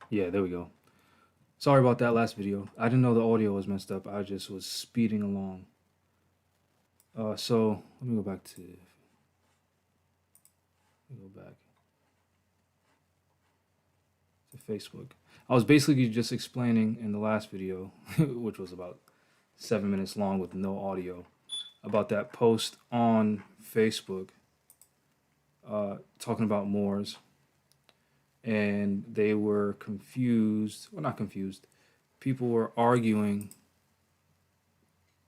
Yeah, there we go. Sorry about that last video. I didn't know the audio was messed up. I just was speeding along. So let me go back to Facebook. I was basically just explaining in the last video, which was about 7 minutes long with no audio, about that post on Facebook talking about Moors, and they were confused. Well, not confused. People were arguing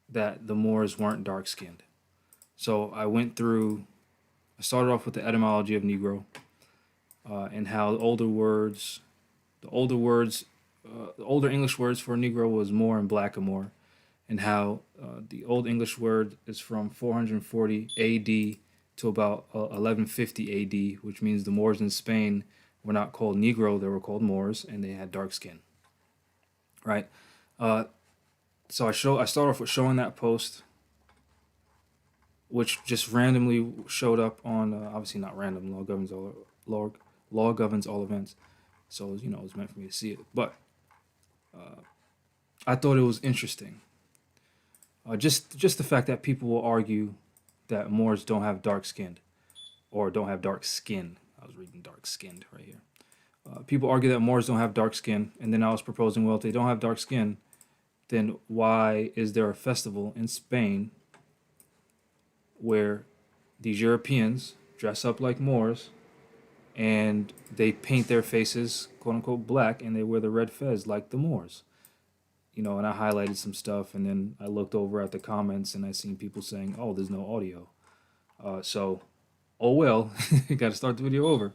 that the Moors weren't dark skinned. So I started off with the etymology of Negro and how the older words, the older English words for Negro was Moor and Blackamoor, and how the Old English word is from 440 AD to about 1150 AD, which means the Moors in Spain were not called Negro, they were called Moors, and they had dark skin, right? Uh, so I start off with showing that post, which just randomly showed up on obviously not random, law, law governs all events, so it was meant for me to see it, but I thought it was interesting. Just the fact that people will argue that Moors don't have dark skinned or don't have dark skin. I was reading dark skinned right here. People argue that Moors don't have dark skin, and then I was proposing, well, if they don't have dark skin, then why is there a festival in Spain where these Europeans dress up like Moors and they paint their faces quote unquote black and they wear the red fez like the Moors? And I highlighted some stuff, and then I looked over at the comments and I seen people saying, "Oh, there's no audio." So, oh well, got to start the video over.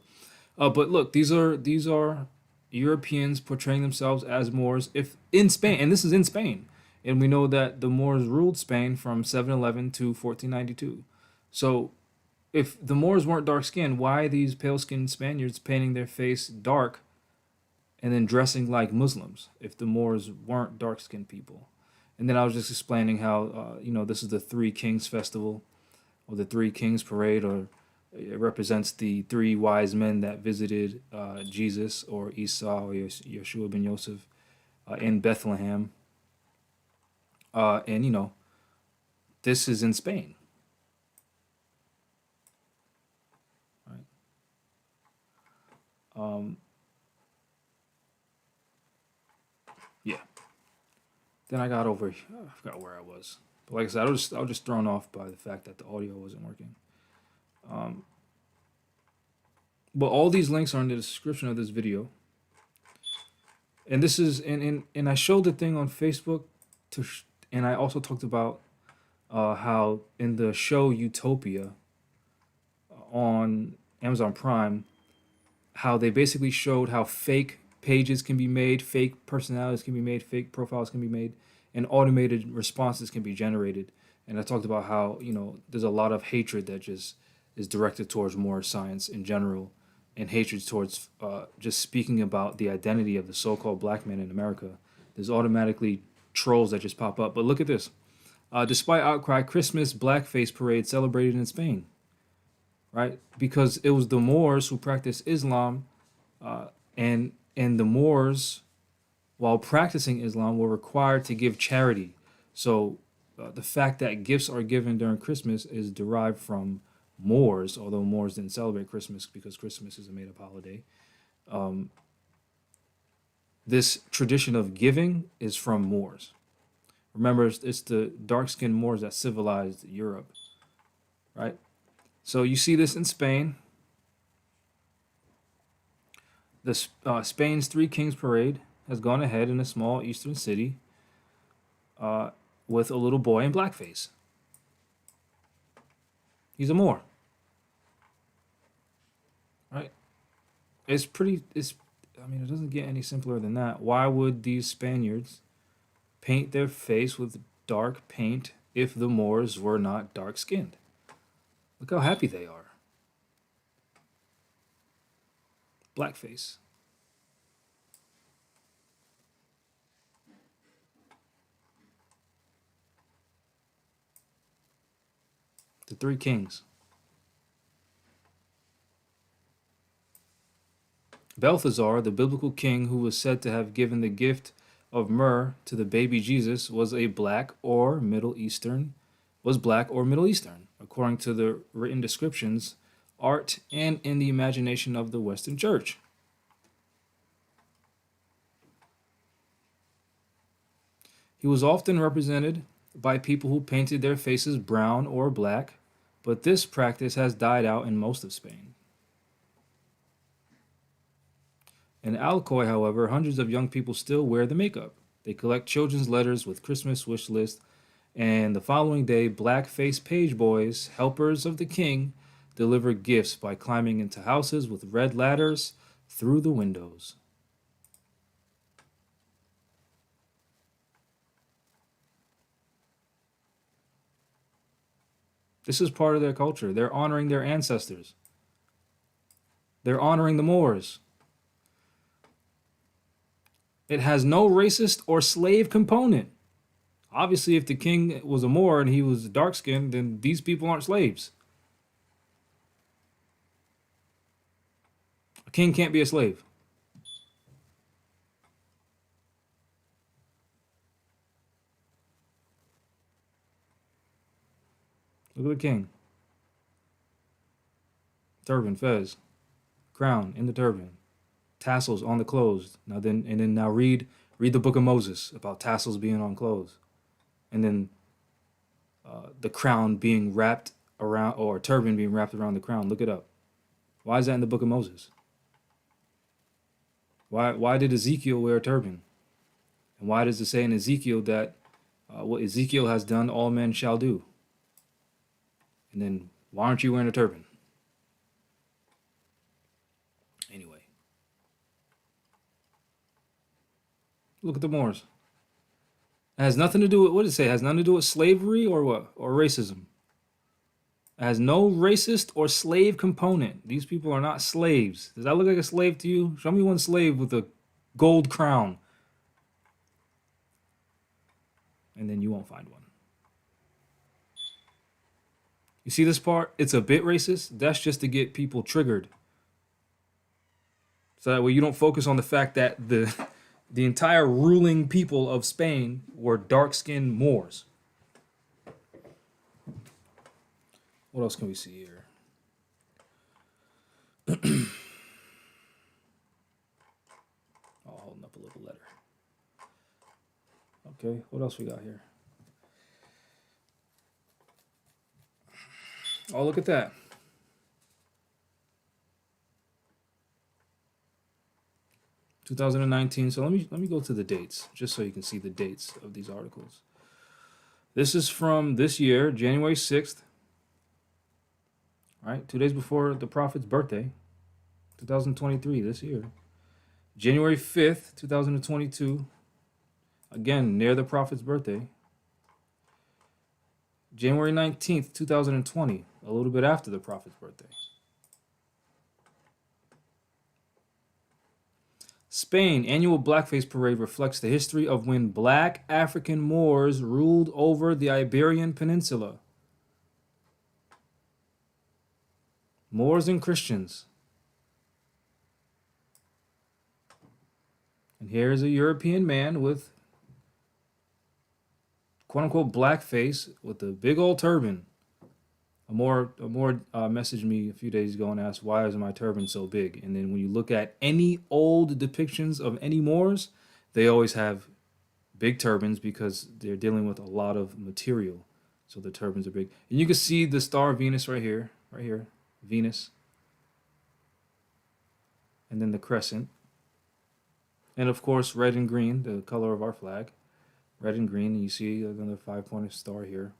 But look, these are Europeans portraying themselves as Moors, if in Spain, and this is in Spain, and we know that the Moors ruled Spain from 711 to 1492. So, if the Moors weren't dark skinned, why are these pale skinned Spaniards painting their face dark and then dressing like Muslims if the Moors weren't dark skinned people? And then I was just explaining how, this is the Three Kings Festival or the Three Kings Parade, or it represents the three wise men that visited Jesus or Isa or Yeshua ben Yosef in Bethlehem. And, this is in Spain, right? Um, yeah. Then I got over, I forgot where I was. But like I said, I was just thrown off by the fact that the audio wasn't working. Um, but all these links are in the description of this video. And this is, and I showed the thing on Facebook and I also talked about how in the show Utopia on Amazon Prime, how they basically showed how fake pages can be made, fake personalities can be made, fake profiles can be made, and automated responses can be generated. And I talked about how there's a lot of hatred that just is directed towards more science in general, and hatred towards just speaking about the identity of the so-called black man in America. There's automatically trolls that just pop up. But look at this. Despite outcry, Christmas blackface parade celebrated in Spain, right? Because it was the Moors who practiced Islam, and the Moors, while practicing Islam, were required to give charity. So the fact that gifts are given during Christmas is derived from Moors, although Moors didn't celebrate Christmas because Christmas is a made-up holiday. This tradition of giving is from Moors. Remember, it's the dark-skinned Moors that civilized Europe, right? So you see this in Spain. The Spain's Three Kings Parade has gone ahead in a small eastern city with a little boy in blackface. He's a Moor, right? It's pretty. I mean, it doesn't get any simpler than that. Why would these Spaniards paint their face with dark paint if the Moors were not dark skinned? Look how happy they are. Blackface. The Three Kings. Balthazar, the biblical king who was said to have given the gift of myrrh to the baby Jesus, was black or Middle Eastern, according to the written descriptions, art, and in the imagination of the Western Church. He was often represented by people who painted their faces brown or black, but this practice has died out in most of Spain. In Alcoy, however, hundreds of young people still wear the makeup. They collect children's letters with Christmas wish lists, and the following day, black-faced page boys, helpers of the king, deliver gifts by climbing into houses with red ladders through the windows. This is part of their culture. They're honoring their ancestors. They're honoring the Moors. It has no racist or slave component. Obviously, if the king was a Moor and he was dark-skinned, then these people aren't slaves. A king can't be a slave. Look at the king. Turban, fez, crown in the turban, tassels on the clothes. Now read the book of Moses about tassels being on clothes, and then the crown being wrapped around, or turban being wrapped around the crown. Look it up. Why is that in the book of Moses? Why did Ezekiel wear a turban? And why does it say in Ezekiel that what Ezekiel has done, all men shall do? And then why aren't you wearing a turban? Anyway, look at the Moors. It has nothing to do with, what did it say? It has nothing to do with slavery or what? Or racism. It has no racist or slave component. These people are not slaves. Does that look like a slave to you? Show me one slave with a gold crown. And then you won't find one. You see this part? It's a bit racist. That's just to get people triggered. So that way you don't focus on the fact that the entire ruling people of Spain were dark-skinned Moors. What else can we see here? Oh, holding up a little letter. Okay, what else we got here? Oh, look at that. (2019). So let me go to the dates, just so you can see the dates of these articles. This is from this year, January 6th. Right, 2 days before the prophet's birthday, 2023, this year. January 5th, 2022, again, near the prophet's birthday. January 19th, 2020, a little bit after the prophet's birthday. Spain annual blackface parade reflects the history of when black African Moors ruled over the Iberian Peninsula. Moors and Christians. And here's a European man with quote-unquote blackface with a big old turban. A more messaged me a few days ago and asked, why is my turban so big? And then when you look at any old depictions of any Moors, they always have big turbans because they're dealing with a lot of material. So the turbans are big. And you can see the star Venus right here, Venus. And then the crescent. And of course, red and green, the color of our flag. Red and green, and you see another 5-pointed star here.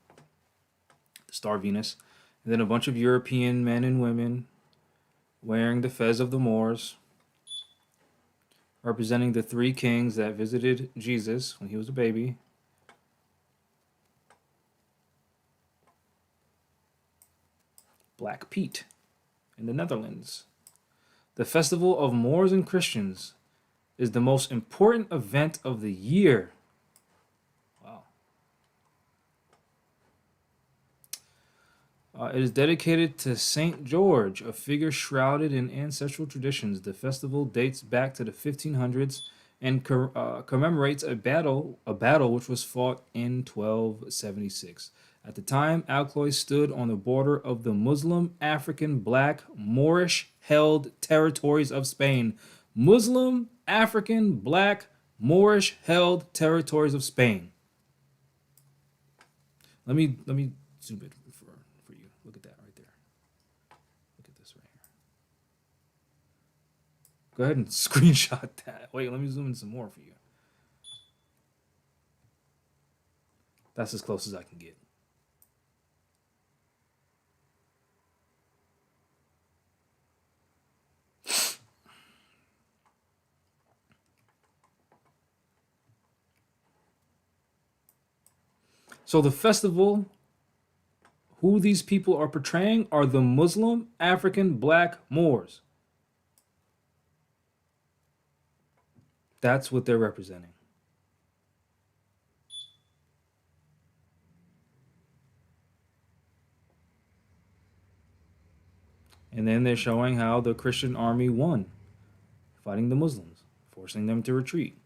The star Venus. And then a bunch of European men and women wearing the fez of the Moors, representing the 3 kings that visited Jesus when he was a baby. Black Pete in the Netherlands. The Festival of Moors and Christians is the most important event of the year. Wow. It is dedicated to Saint George, a figure shrouded in ancestral traditions. The festival dates back to the 1500s and commemorates a battle which was fought in 1276. At the time, Alcloy stood on the border of the Muslim, African, Black, Moorish-held territories of Spain. Muslim, African, Black, Moorish-held territories of Spain. Let me zoom it for you. Look at that right there. Look at this right here. Go ahead and screenshot that. Wait, let me zoom in some more for you. That's as close as I can get. So the festival, who these people are portraying are the Muslim, African, Black Moors. That's what they're representing. And then they're showing how the Christian army won, fighting the Muslims, forcing them to retreat.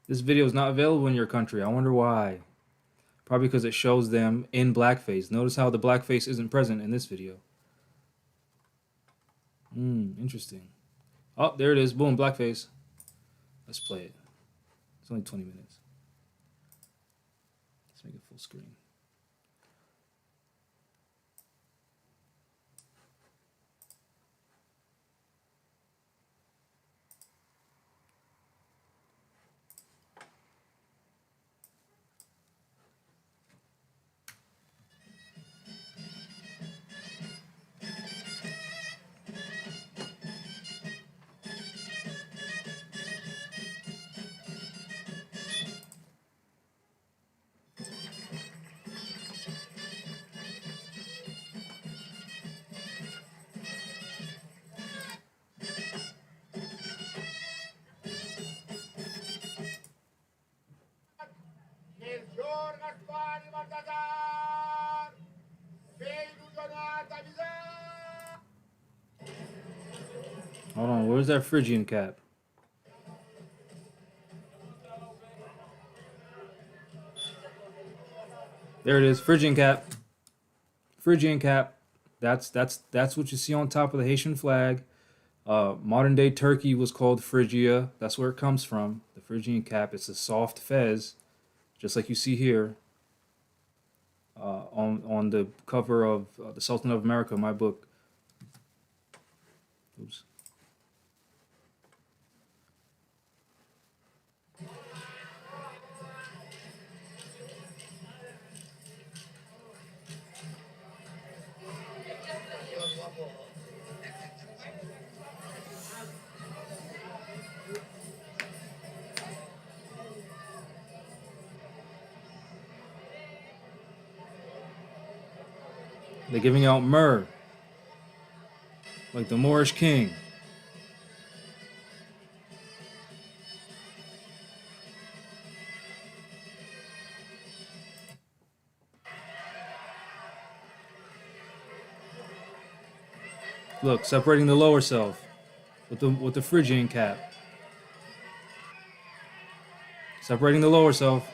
This video is not available in your country. I wonder why. Probably because it shows them in blackface. Notice how the blackface isn't present in this video. Interesting. Oh, there it is. Boom, blackface. Let's play it. It's only 20 minutes. Let's make it full screen. Hold on, where's that Phrygian cap? There it is, Phrygian cap. Phrygian cap. That's what you see on top of the Haitian flag. Modern day Turkey was called Phrygia. That's where it comes from. The Phrygian cap. It's a soft fez, just like you see here. On the cover of the Sultan of America, my book. Oops. They're giving out myrrh, like the Moorish king. Look, separating the lower self with the Phrygian cap. Separating the lower self.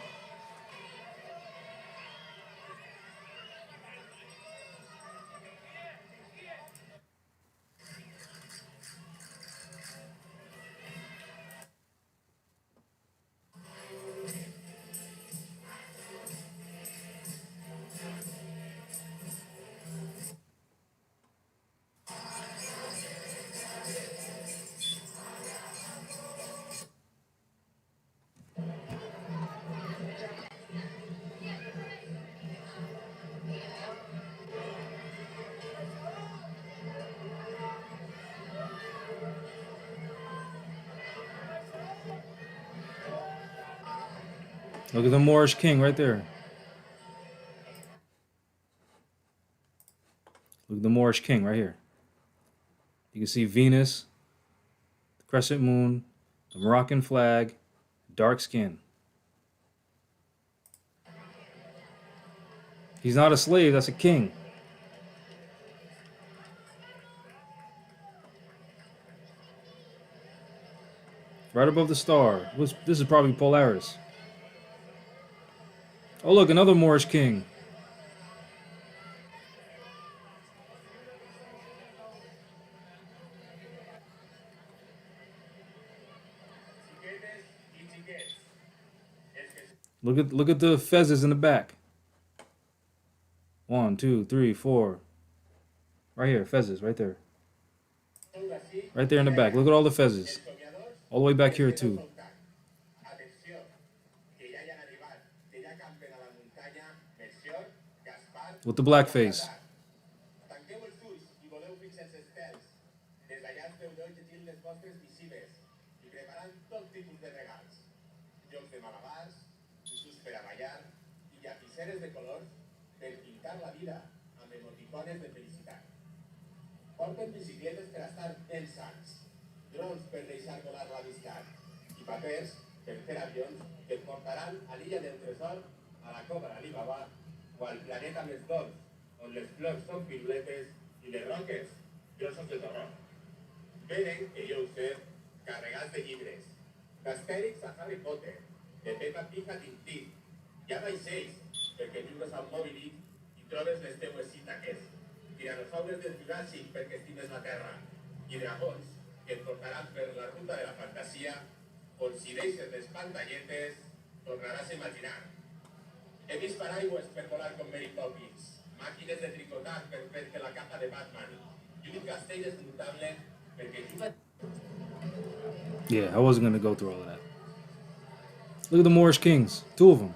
Look at the Moorish king right there. Look at the Moorish king right here. You can see Venus, the crescent moon, the Moroccan flag, dark skin. He's not a slave, that's a king. Right above the star. This is probably Polaris. Oh, look, another Moorish king. Look at the fezzes in the back. 1, 2, 3, 4. Right here, fezzes, right there. Right there in the back. Look at all the fezzes. All the way back here too. With the black face. Porten bicicletes per estar ben sants, drons per deixar volar l'amistat i papers per fer avions que et portaran a l'illa del tresor, a la cova d'Alibaba o al planeta més dolç, on les flors són piruletes i les roques trossos de torró. Venen, que jo ho sé, carregats de llibres, d'Astèrix a Harry Potter, de Peppa Pig a Tintín. Hi ha vaixells, perquè viures al Moby Dick i trobes les teues ítaques. Tiranosaures del Juràssic perquè estimes la Terra i dragons que et portaran per la ruta de la fantasia on si deixes les pantalletes tornaràs a imaginar. He vist paraigües per volar com Mary Poppins, màquines de tricotar per fer-te la capa de Batman i un castell desmuntable perquè juga... Yeah, I wasn't going to go through all of that. Look at the Moorish kings. 2 of them.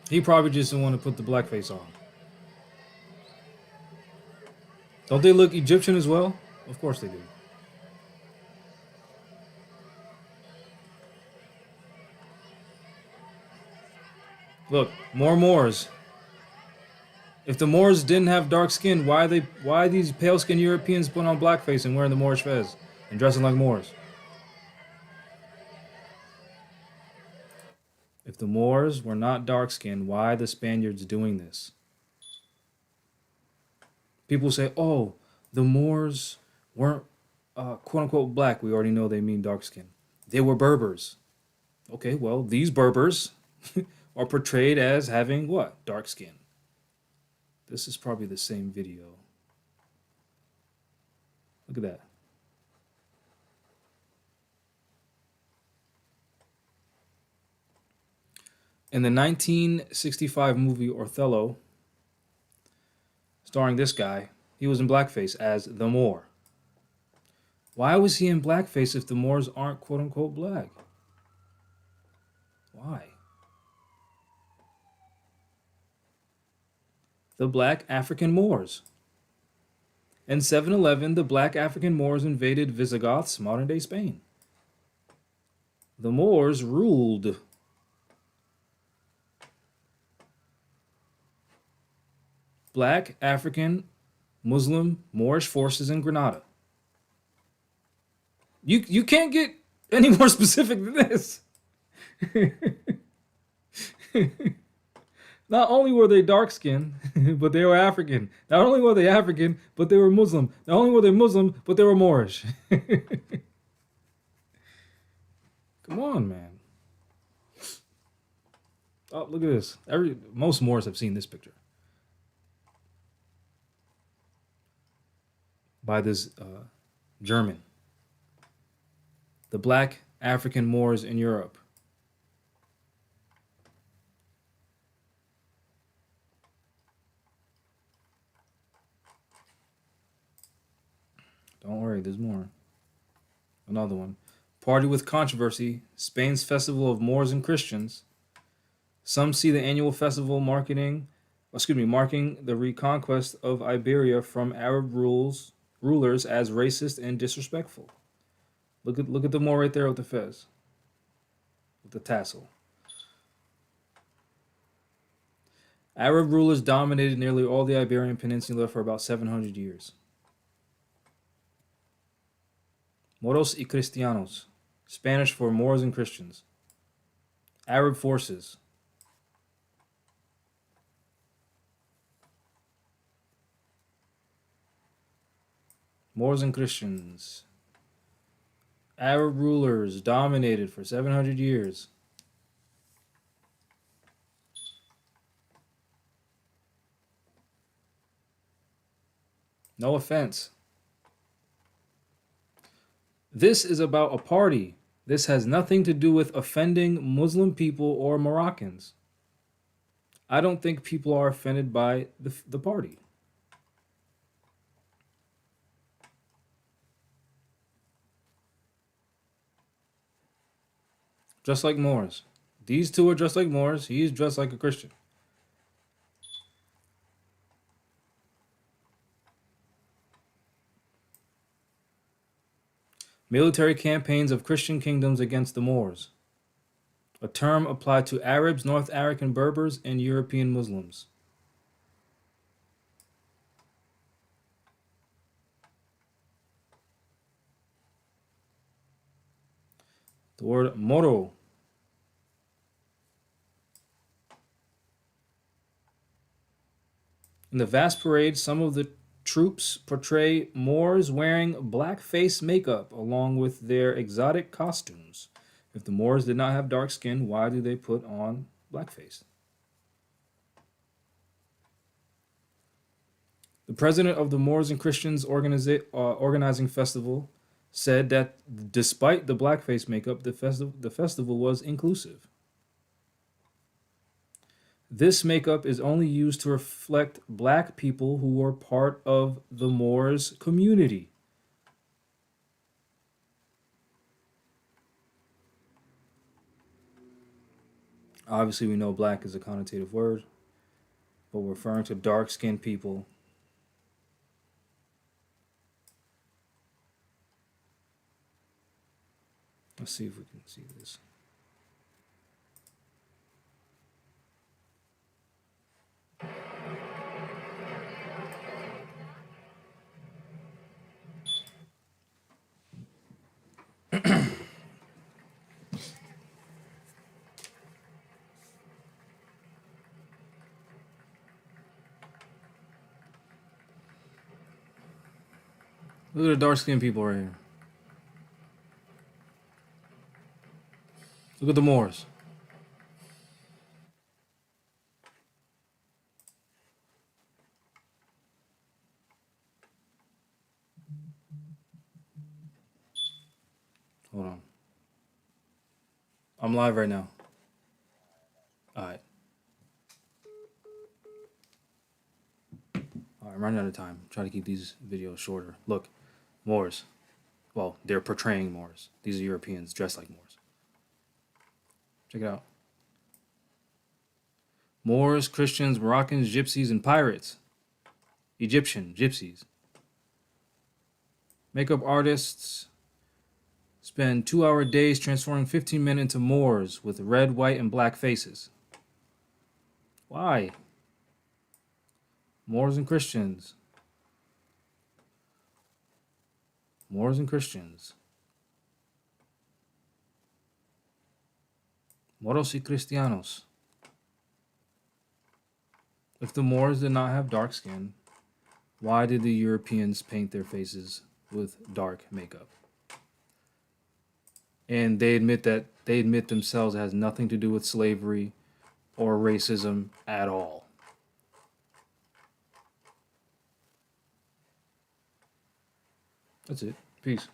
He probably just didn't want to put the blackface on. Don't they look Egyptian as well? Of course they do. Look, more Moors. If the Moors didn't have dark skin, why these pale skinned Europeans put on blackface and wearing the Moorish fez and dressing like Moors? If the Moors were not dark skinned, why the Spaniards doing this? People say, oh, the Moors weren't quote unquote black. We already know they mean dark skin. They were Berbers. Okay, well, these Berbers are portrayed as having what? Dark skin. This is probably the same video. Look at that. In the 1965 movie Othello, starring this guy, he was in blackface as the Moor. Why was he in blackface if the Moors aren't quote-unquote black? Why? The black African Moors. In 711, the black African Moors invaded Visigoths, modern-day Spain. The Moors ruled. Black, African, Muslim, Moorish forces in Granada. You can't get any more specific than this. Not only were they dark-skinned, but they were African. Not only were they African, but they were Muslim. Not only were they Muslim, but they were Moorish. Come on, man. Oh, look at this. Most Moors have seen this picture. By this German. The black African Moors in Europe. Don't worry, there's more. Another one. Party with controversy, Spain's festival of Moors and Christians. Some see the annual festival marking the reconquest of Iberia from Arab rulers as racist and disrespectful. Look at the Moor right there with the fez. With the tassel. Arab rulers dominated nearly all the Iberian Peninsula for about 700 years. Moros y Cristianos, Spanish for Moors and Christians. Arab forces. Moors and Christians. Arab rulers dominated for 700 years. No offense. This is about a party. This has nothing to do with offending Muslim people or Moroccans. I don't think people are offended by the party. Just like Moors. These two are just like Moors. He's dressed like a Christian. Military campaigns of Christian kingdoms against the Moors. A term applied to Arabs, North African Berbers, and European Muslims. The word Moro. In the vast parade, some of the troops portray Moors wearing black face makeup along with their exotic costumes. If the Moors did not have dark skin, why do they put on blackface? The president of the Moors and Christians organizing festival said that despite the blackface makeup, the festival was inclusive. This makeup is only used to reflect black people who were part of the Moors community. Obviously, we know black is a connotative word, but we're referring to dark-skinned people. Let's see if we can see this. Look at the dark-skinned people right here. Look at the Moors. Hold on. I'm live right now. All right. I'm running out of time. Try to keep these videos shorter. Look, Moors. Well, they're portraying Moors. These are Europeans dressed like Moors. Check it out. Moors, Christians, Moroccans, Gypsies, and pirates. Egyptian Gypsies. Makeup artists spend 2-hour days transforming 15 men into Moors with red, white, and black faces. Why? Moors and Christians. Moors and Christians. Moros y Cristianos. If the Moors did not have dark skin, why did the Europeans paint their faces with dark makeup? And they admit themselves it has nothing to do with slavery or racism at all. That's it. Peace.